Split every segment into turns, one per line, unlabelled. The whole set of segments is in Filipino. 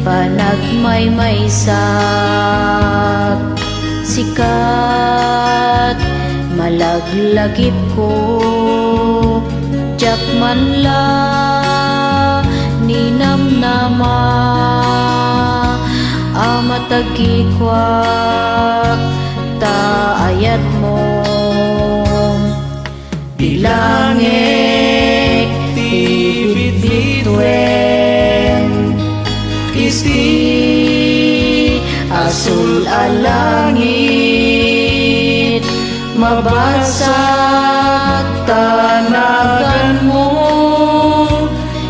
panagmaymaysak sikat malaglagip ko jak man la ninamnama amatagikwak taayat mo bilangek tibit-bitwen isti asul alangit mabasag tanagan mo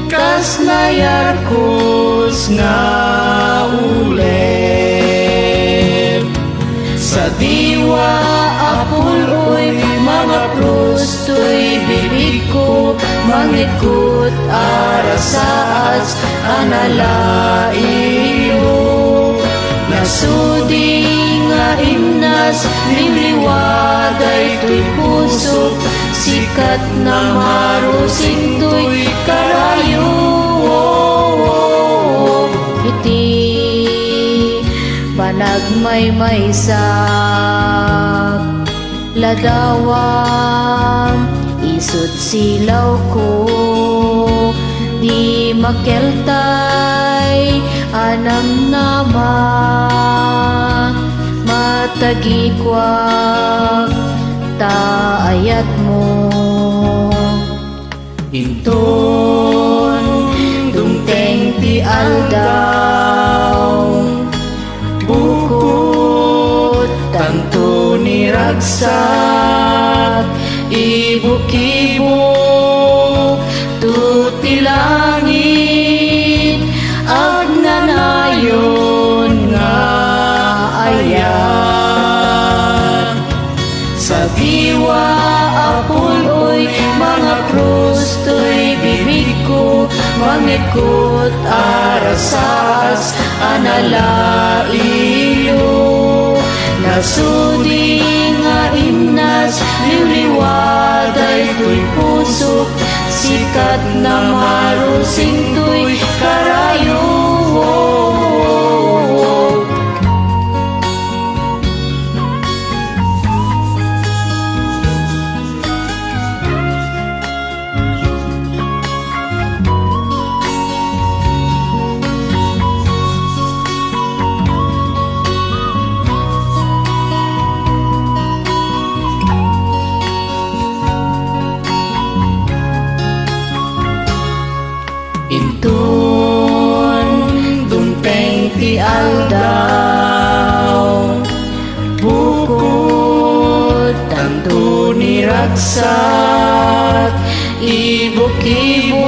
kas nayarkos nga ulit sa diwa apuloy mga prosto'y bibig ko mangikot arasaas analaiyo nasudi nga imnas niliwaday to'y puso sikat na marusing to'y karayo iti panagmaymaysak ladawam isut silaw ko di makeltay anam nama matagikwak taayat mo inton dumteng ti aldaw bukod tanto ni ragsak ibu-kibo tuti langit agnanayon nga ayan sa diwa apuloy mga prosto'y bibig ko mangikot arasas analaiyo nasudi nga imnas liwliwaday to'y puso sikat na marusing to'y karayo intun dumpeng ti aldaw bukod tanto ni ragsak ibu-kibo